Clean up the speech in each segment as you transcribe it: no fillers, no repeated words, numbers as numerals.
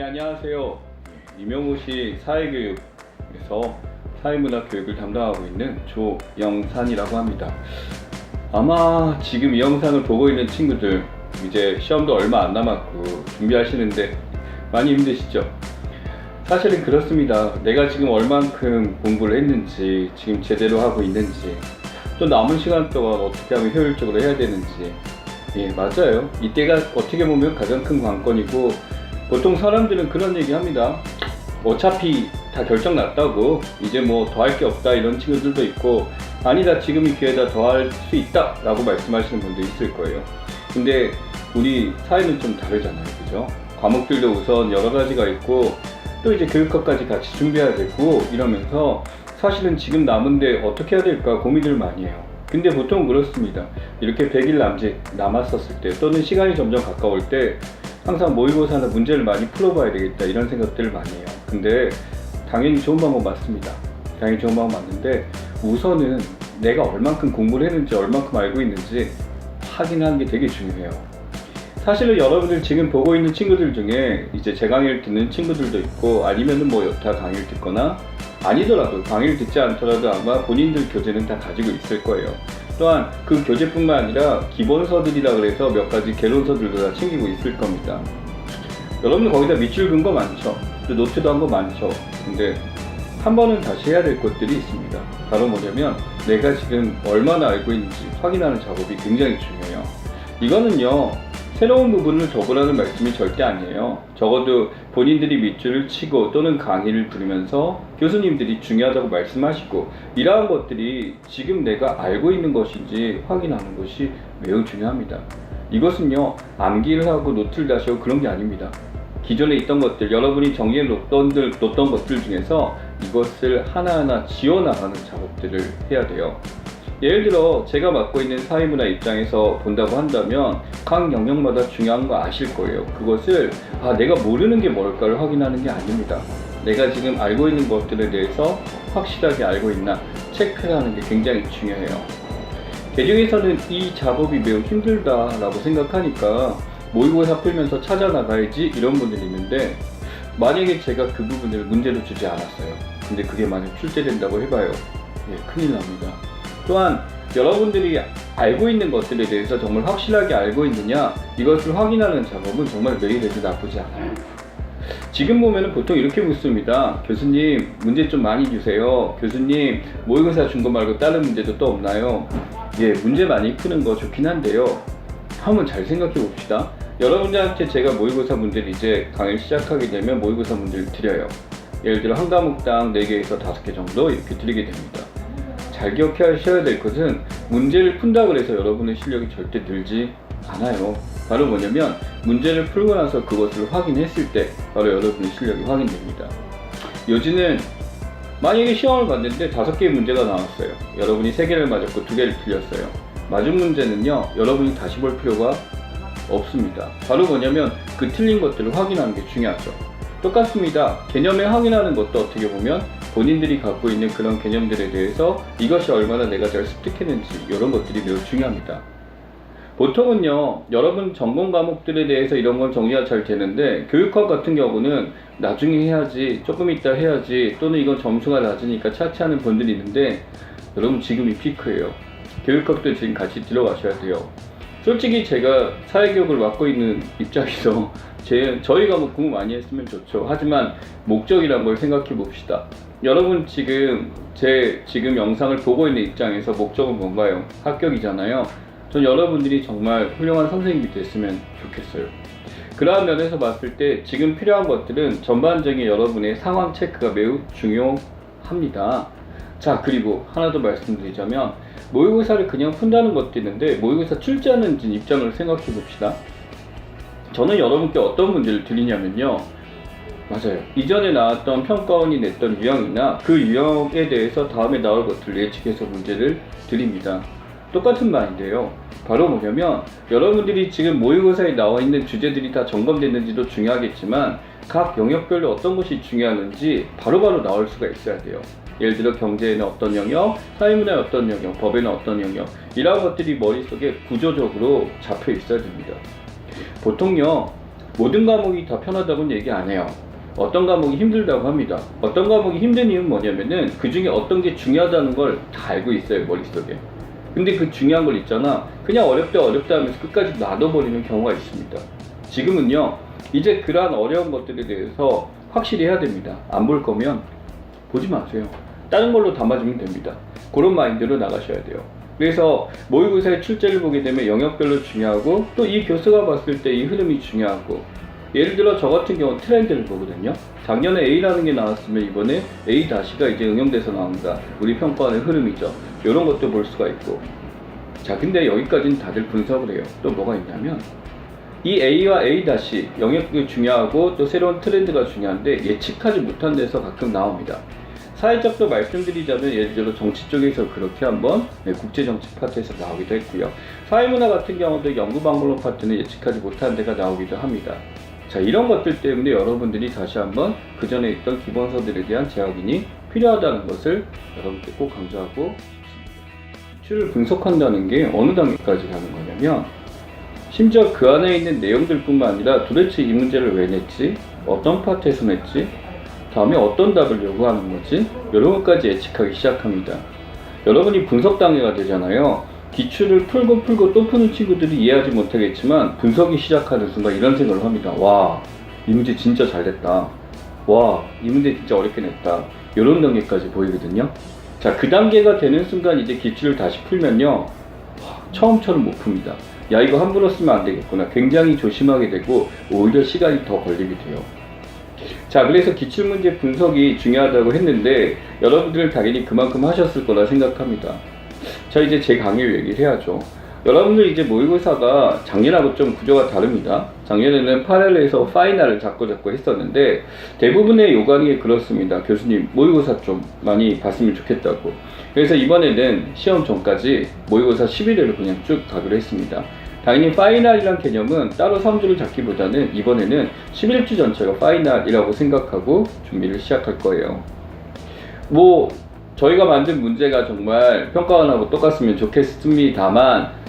네, 안녕하세요. 임용고시 사회교육에서 사회문화 교육을 담당하고 있는 조영산이라고 합니다. 아마 지금 이 영상을 보고 있는 친구들 이제 시험도 얼마 안 남았고 준비하시는데 많이 힘드시죠? 사실은 그렇습니다. 내가 지금 얼만큼 공부를 했는지, 지금 제대로 하고 있는지, 또 남은 시간 동안 어떻게 하면 효율적으로 해야 되는지. 예, 맞아요. 이때가 어떻게 보면 가장 큰 관건이고, 보통 사람들은 그런 얘기 합니다. 어차피 다 결정 났다고, 이제 뭐 더 할 게 없다, 이런 친구들도 있고, 아니다, 지금이 기회다, 더 할 수 있다 라고 말씀하시는 분도 있을 거예요. 근데 우리 사회는 좀 다르잖아요, 그죠? 과목들도 우선 여러 가지가 있고, 또 이제 교육학까지 같이 준비해야 되고 이러면서 사실은 지금 남은데 어떻게 해야 될까 고민을 많이 해요. 근데 보통 그렇습니다. 이렇게 100일 남았었을 때, 또는 시간이 점점 가까울 때 항상 모의고사나 문제를 많이 풀어봐야 되겠다, 이런 생각들을 많이 해요. 근데 당연히 좋은 방법 맞습니다. 당연히 좋은 방법 맞는데, 우선은 내가 얼만큼 공부를 했는지, 얼만큼 알고 있는지 확인하는 게 되게 중요해요. 사실은 여러분들 지금 보고 있는 친구들 중에 이제 제 강의를 듣는 친구들도 있고, 아니면은 뭐 여타 강의를 듣거나, 아니더라도 강의를 듣지 않더라도 아마 본인들 교재는 다 가지고 있을 거예요. 또한 그 교재뿐만 아니라 기본서들이라 그래서 몇 가지 개론서들도 다 챙기고 있을 겁니다. 여러분들 거기다 밑줄 긋은 거 많죠? 또 노트도 한 거 많죠? 근데 한 번은 다시 해야 될 것들이 있습니다. 바로 뭐냐면, 내가 지금 얼마나 알고 있는지 확인하는 작업이 굉장히 중요해요. 이거는요, 새로운 부분을 적으라는 말씀이 절대 아니에요. 적어도 본인들이 밑줄을 치고 또는 강의를 들으면서 교수님들이 중요하다고 말씀하시고, 이러한 것들이 지금 내가 알고 있는 것인지 확인하는 것이 매우 중요합니다. 이것은요, 암기를 하고 노트를 다시 하고 그런 게 아닙니다. 기존에 있던 것들, 여러분이 정리해 놓던 것들 중에서 이것을 하나하나 지워나가는 작업들을 해야 돼요. 예를 들어 제가 맡고 있는 사회문화 입장에서 본다고 한다면 각 영역마다 중요한 거 아실 거예요. 그것을 내가 모르는 게 뭘까를 확인하는 게 아닙니다. 내가 지금 알고 있는 것들에 대해서 확실하게 알고 있나 체크를 하는 게 굉장히 중요해요. 개중에서는 이 작업이 매우 힘들다라고 생각하니까 모의고사 풀면서 찾아 나가야지, 이런 분들이 있는데, 만약에 제가 그 부분을 문제로 주지 않았어요. 근데 그게 만약 출제된다고 해봐요. 큰일 납니다. 또한 여러분들이 알고 있는 것들에 대해서 정말 확실하게 알고 있느냐, 이것을 확인하는 작업은 정말 매일 해도 나쁘지 않아요. 지금 보면은 보통 이렇게 묻습니다. 교수님, 문제 좀 많이 주세요. 교수님, 모의고사 준 거 말고 다른 문제도 또 없나요? 예, 문제 많이 푸는 거 좋긴 한데요, 한번 잘 생각해 봅시다. 여러분들한테 제가 모의고사 문제를 이제 강의를 시작하게 되면 모의고사 문제를 드려요. 예를 들어 한 과목당 4개에서 5개 정도 이렇게 드리게 됩니다. 잘 기억하셔야 될 것은, 문제를 푼다고 해서 여러분의 실력이 절대 늘지 않아요. 바로 뭐냐면, 문제를 풀고 나서 그것을 확인했을 때 바로 여러분의 실력이 확인됩니다. 요즘은 만약에 시험을 봤는데 5개의 문제가 나왔어요. 여러분이 3개를 맞았고 2개를 틀렸어요. 맞은 문제는요, 여러분이 다시 볼 필요가 없습니다. 바로 뭐냐면, 그 틀린 것들을 확인하는 게 중요하죠. 똑같습니다. 개념을 확인하는 것도 어떻게 보면 본인들이 갖고 있는 그런 개념들에 대해서 이것이 얼마나 내가 잘 습득했는지, 이런 것들이 매우 중요합니다. 보통은요, 여러분 전공 과목들에 대해서 이런 건 정리가 잘 되는데, 교육학 같은 경우는 나중에 해야지, 조금 이따 해야지, 또는 이건 점수가 낮으니까 차치하는 분들이 있는데, 여러분 지금이 피크예요. 교육학도 지금 같이 들어가셔야 돼요. 솔직히 제가 사회교육을 맡고 있는 입장에서 저희가 뭐 공부 많이 했으면 좋죠. 하지만 목적이란 걸 생각해 봅시다. 여러분 지금 지금 영상을 보고 있는 입장에서 목적은 뭔가요? 합격이잖아요. 전 여러분들이 정말 훌륭한 선생님이 됐으면 좋겠어요. 그러한 면에서 봤을 때 지금 필요한 것들은 전반적인 여러분의 상황 체크가 매우 중요합니다. 자, 그리고 하나 더 말씀드리자면, 모의고사를 그냥 푼다는 것도 있는데, 모의고사 출제하는 입장을 생각해 봅시다. 저는 여러분께 어떤 문제를 드리냐면요, 맞아요, 이전에 나왔던 평가원이 냈던 유형이나 그 유형에 대해서 다음에 나올 것들을 예측해서 문제를 드립니다. 똑같은 말인데요, 바로 뭐냐면, 여러분들이 지금 모의고사에 나와 있는 주제들이 다 점검됐는지도 중요하겠지만, 각 영역별로 어떤 것이 중요한지 바로바로 나올 수가 있어야 돼요. 예를 들어 경제에는 어떤 영역, 사회문화에 어떤 영역, 법에는 어떤 영역, 이런 것들이 머릿속에 구조적으로 잡혀 있어야 됩니다. 보통요, 모든 과목이 다 편하다고는 얘기 안 해요. 어떤 과목이 힘들다고 합니다. 어떤 과목이 힘든 이유는 뭐냐면은 그 중에 어떤 게 중요하다는 걸 다 알고 있어요, 머릿속에. 근데 그 중요한 걸 있잖아, 그냥 어렵다 하면서 끝까지 놔둬버리는 경우가 있습니다. 지금은요, 이제 그러한 어려운 것들에 대해서 확실히 해야 됩니다. 안 볼 거면 보지 마세요. 다른 걸로 담아주면 됩니다. 그런 마인드로 나가셔야 돼요. 그래서 모의고사의 출제를 보게 되면 영역별로 중요하고, 또 이 교수가 봤을 때 이 흐름이 중요하고, 예를 들어 저 같은 경우는 트렌드를 보거든요. 작년에 A라는 게 나왔으면 이번에 A-가 이제 응용돼서 나온다. 우리 평가하는 흐름이죠. 이런 것도 볼 수가 있고. 자, 근데 여기까지는 다들 분석을 해요. 또 뭐가 있냐면, 이 A와 A- 영역이 중요하고 또 새로운 트렌드가 중요한데 예측하지 못한 데서 가끔 나옵니다. 사회적도 말씀드리자면, 예를 들어 정치 쪽에서 그렇게 한번 국제정치 파트에서 나오기도 했고요. 사회문화 같은 경우도 연구박물관 파트는 예측하지 못한 데가 나오기도 합니다. 자, 이런 것들 때문에 여러분들이 다시 한번 그 전에 있던 기본서들에 대한 재확인이 필요하다는 것을 여러분께 꼭 강조하고 싶습니다. 기출을 분석한다는 게 어느 단계까지 가는 거냐면, 심지어 그 안에 있는 내용들 뿐만 아니라 도대체 이 문제를 왜 냈지? 어떤 파트에서 냈지? 다음에 어떤 답을 요구하는 거지? 이런 것까지 예측하기 시작합니다. 여러분이 분석 단계가 되잖아요. 기출을 풀고 또 푸는 친구들이 이해하지 못하겠지만 분석이 시작하는 순간 이런 생각을 합니다. 와, 이 문제 진짜 잘 됐다. 와, 이 문제 진짜 어렵게 냈다. 이런 단계까지 보이거든요. 자, 그 단계가 되는 순간 이제 기출을 다시 풀면요, 처음처럼 못 풉니다. 야, 이거 함부로 쓰면 안 되겠구나. 굉장히 조심하게 되고 오히려 시간이 더 걸리게 돼요. 자, 그래서 기출문제 분석이 중요하다고 했는데 여러분들은 당연히 그만큼 하셨을 거라 생각합니다. 자, 이제 제 강의를 얘기를 해야죠. 여러분들 이제 모의고사가 작년하고 좀 구조가 다릅니다. 작년에는 파렐에서 파이널을 잡고 했었는데 대부분의 요강이 그렇습니다. 교수님, 모의고사 좀 많이 봤으면 좋겠다고. 그래서 이번에는 시험 전까지 모의고사 11회를 그냥 쭉 가기로 했습니다. 당연히 파이널이란 개념은 따로 3주를 잡기보다는 이번에는 11주 전체가 파이널이라고 생각하고 준비를 시작할 거예요. 저희가 만든 문제가 정말 평가원하고 똑같으면 좋겠습니다만,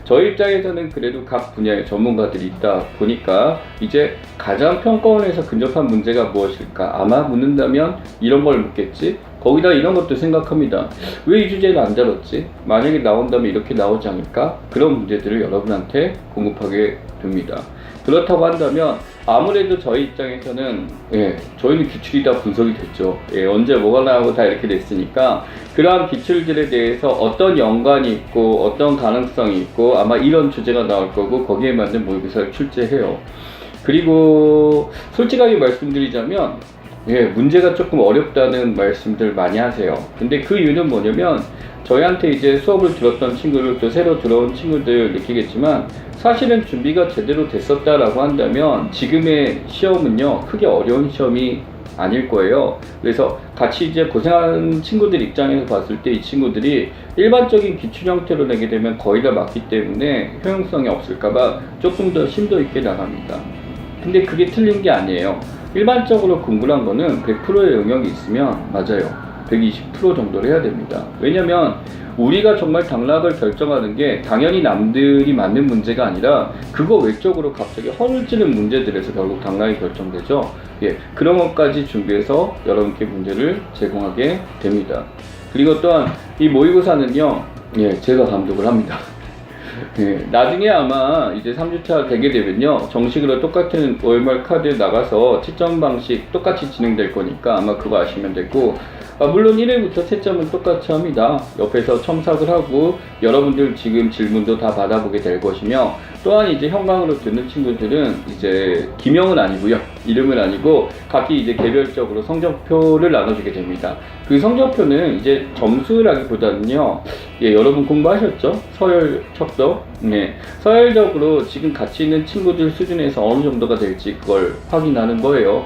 저희 입장에서는 그래도 각 분야의 전문가들이 있다 보니까 이제 가장 평가원에서 근접한 문제가 무엇일까? 아마 묻는다면 이런 걸 묻겠지? 거기다 이런 것도 생각합니다. 왜 이 주제를 안 다뤘지? 만약에 나온다면 이렇게 나오지 않을까? 그런 문제들을 여러분한테 공급하게 됩니다. 그렇다고 한다면 아무래도 저희 입장에서는 저희는 기출이 다 분석이 됐죠. 언제 뭐가 나오고 다 이렇게 됐으니까 그러한 기출들에 대해서 어떤 연관이 있고 어떤 가능성이 있고 아마 이런 주제가 나올 거고 거기에 맞는 모의고사를 출제해요. 그리고 솔직하게 말씀드리자면 문제가 조금 어렵다는 말씀들 많이 하세요. 근데 그 이유는 뭐냐면 저희한테 이제 수업을 들었던 친구들, 또 새로 들어온 친구들 느끼겠지만 사실은 준비가 제대로 됐었다라고 한다면 지금의 시험은요 크게 어려운 시험이 아닐 거예요. 그래서 같이 이제 고생하는 친구들 입장에서 봤을 때 이 친구들이 일반적인 기출 형태로 내게 되면 거의 다 맞기 때문에 효용성이 없을까봐 조금 더 심도 있게 나갑니다. 근데 그게 틀린 게 아니에요. 일반적으로 궁금한 거는 100%의 영역이 있으면 맞아요. 120% 정도를 해야 됩니다. 왜냐면 우리가 정말 당락을 결정하는 게 당연히 남들이 맞는 문제가 아니라 그거 외적으로 갑자기 허를 찌는 문제들에서 결국 당락이 결정되죠. 그런 것까지 준비해서 여러분께 문제를 제공하게 됩니다. 그리고 또한 이 모의고사는요, 제가 감독을 합니다. 나중에 아마 이제 3주차 되게 되면요 정식으로 똑같은 OMR 카드에 나가서 채점 방식 똑같이 진행될 거니까 아마 그거 아시면 되고, 물론 1회부터 채점은 똑같이 합니다. 옆에서 첨삭을 하고 여러분들 지금 질문도 다 받아보게 될 것이며, 또한 이제 현강으로 듣는 친구들은 이제 기명은 아니고요, 이름은 아니고 각기 이제 개별적으로 성적표를 나눠주게 됩니다. 그 성적표는 이제 점수라기보다는요, 여러분 공부하셨죠? 서열 척도. 서열적으로 지금 같이 있는 친구들 수준에서 어느 정도가 될지 그걸 확인하는 거예요.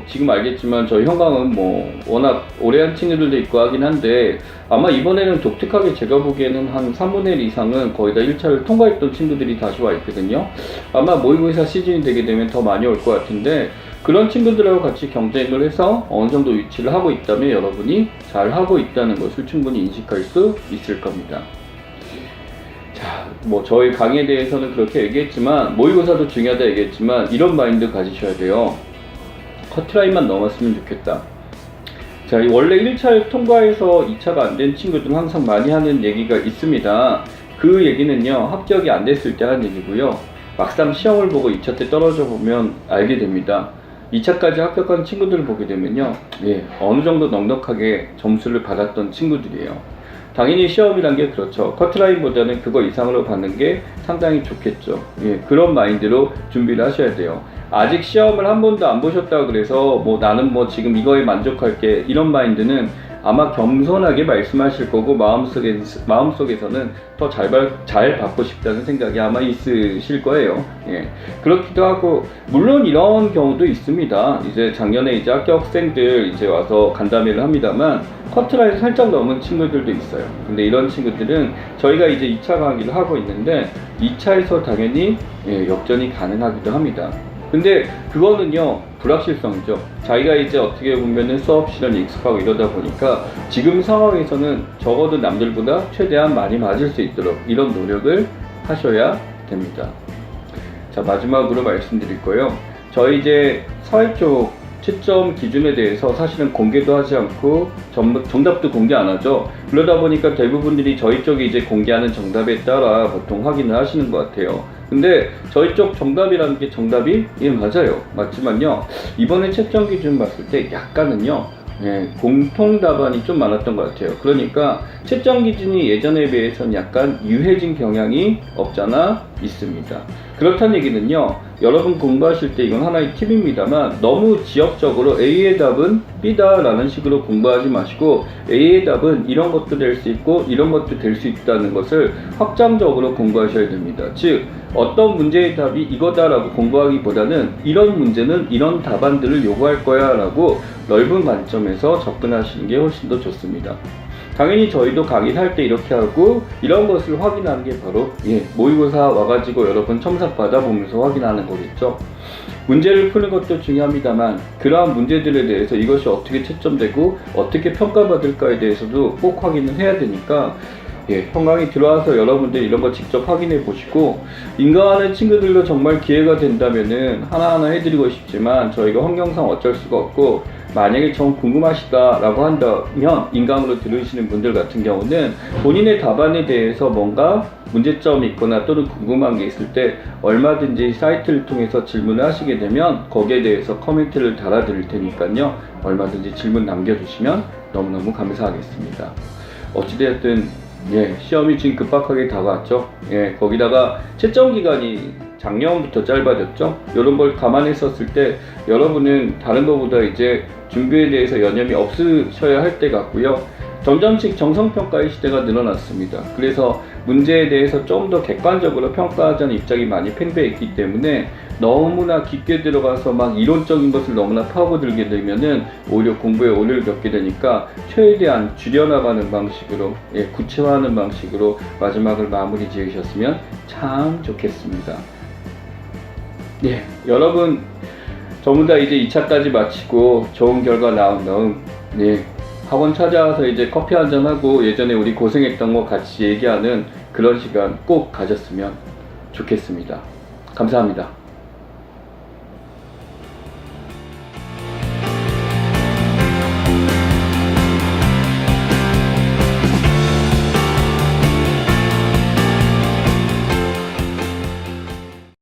지금 알겠지만 저희 현강은 워낙 오래 한 친구들도 있고 하긴 한데 아마 이번에는 독특하게 제가 보기에는 한 3분의 1 이상은 거의 다 1차를 통과했던 친구들이 다시 와 있거든요. 아마 모의고사 시즌이 되게 되면 더 많이 올 것 같은데 그런 친구들하고 같이 경쟁을 해서 어느 정도 위치를 하고 있다면 여러분이 잘 하고 있다는 것을 충분히 인식할 수 있을 겁니다. 자, 뭐 저희 강의에 대해서는 그렇게 얘기했지만 모의고사도 중요하다 얘기했지만 이런 마인드 가지셔야 돼요. 커트라인만 넘었으면 좋겠다. 자, 원래 1차를 통과해서 2차가 안 된 친구들은 항상 많이 하는 얘기가 있습니다. 그 얘기는요, 합격이 안 됐을 때 하는 얘기고요. 막상 시험을 보고 2차 때 떨어져 보면 알게 됩니다. 2차까지 합격한 친구들을 보게 되면요, 어느 정도 넉넉하게 점수를 받았던 친구들이에요. 당연히 시험이란 게 그렇죠. 커트라인보다는 그거 이상으로 받는 게 상당히 좋겠죠. 그런 마인드로 준비를 하셔야 돼요. 아직 시험을 한 번도 안 보셨다고 그래서 뭐 나는 뭐 지금 이거에 만족할게 이런 마인드는 아마 겸손하게 말씀하실 거고 마음속에서는 더 잘 받고 싶다는 생각이 아마 있으실 거예요. 그렇기도 하고 물론 이런 경우도 있습니다. 이제 작년에 이제 합격생들 이제 와서 간담회를 합니다만 커트라인 살짝 넘은 친구들도 있어요. 근데 이런 친구들은 저희가 이제 2차 강의를 하고 있는데 2차에서 당연히 역전이 가능하기도 합니다. 근데 그거는요, 불확실성이죠. 자기가 이제 어떻게 보면은 수업 실현에 익숙하고 이러다 보니까 지금 상황에서는 적어도 남들보다 최대한 많이 맞을 수 있도록 이런 노력을 하셔야 됩니다. 자, 마지막으로 말씀드릴 거예요. 저희 이제 사회 쪽 채점 기준에 대해서 사실은 공개도 하지 않고 정답도 공개 안 하죠. 그러다 보니까 대부분들이 저희 쪽이 이제 공개하는 정답에 따라 보통 확인을 하시는 것 같아요. 근데 저희 쪽 정답이라는 게 정답이 맞아요. 맞지만요, 이번에 채점 기준 봤을 때 약간은요, 공통 답안이 좀 많았던 것 같아요. 그러니까 채점 기준이 예전에 비해서는 약간 유해진 경향이 없잖아 있습니다. 그렇다는 얘기는요, 여러분 공부하실 때 이건 하나의 팁입니다만 너무 지역적으로 A의 답은 B다 라는 식으로 공부하지 마시고 A의 답은 이런 것도 될 수 있고 이런 것도 될 수 있다는 것을 확장적으로 공부하셔야 됩니다. 즉 어떤 문제의 답이 이거다 라고 공부하기보다는 이런 문제는 이런 답안들을 요구할 거야 라고 넓은 관점에서 접근하시는 게 훨씬 더 좋습니다. 당연히 저희도 강의를 할 때 이렇게 하고 이런 것을 확인하는 게 바로 모의고사 와가지고 여러분 첨삭 받아보면서 확인하는 거겠죠. 문제를 푸는 것도 중요합니다만 그러한 문제들에 대해서 이것이 어떻게 채점되고 어떻게 평가받을까에 대해서도 꼭 확인을 해야 되니까 현강이 들어와서 여러분들 이런 거 직접 확인해 보시고 인강하는 친구들도 정말 기회가 된다면은 하나하나 해드리고 싶지만 저희가 환경상 어쩔 수가 없고 만약에 정 궁금하시다라고 한다면 인강으로 들으시는 분들 같은 경우는 본인의 답안에 대해서 뭔가 문제점이 있거나 또는 궁금한 게 있을 때 얼마든지 사이트를 통해서 질문을 하시게 되면 거기에 대해서 코멘트를 달아드릴 테니까요, 얼마든지 질문 남겨주시면 너무너무 감사하겠습니다. 어찌되었든 시험이 지금 급박하게 다가왔죠. 거기다가 채점 기간이 작년부터 짧아졌죠. 이런 걸 감안했었을 때 여러분은 다른 것보다 이제 준비에 대해서 여념이 없으셔야 할 때 같고요. 점점씩 정성평가의 시대가 늘어났습니다. 그래서 문제에 대해서 좀 더 객관적으로 평가하자는 입장이 많이 팽배했기 때문에 너무나 깊게 들어가서 막 이론적인 것을 너무나 파고들게 되면은 오히려 공부에 오류를 겪게 되니까 최대한 줄여나가는 방식으로 구체화하는 방식으로 마지막을 마무리 지으셨으면 참 좋겠습니다. 여러분 전부 다 이제 2차까지 마치고 좋은 결과 나온 다음 학원 찾아와서 이제 커피 한잔 하고 예전에 우리 고생했던 거 같이 얘기하는 그런 시간 꼭 가졌으면 좋겠습니다. 감사합니다.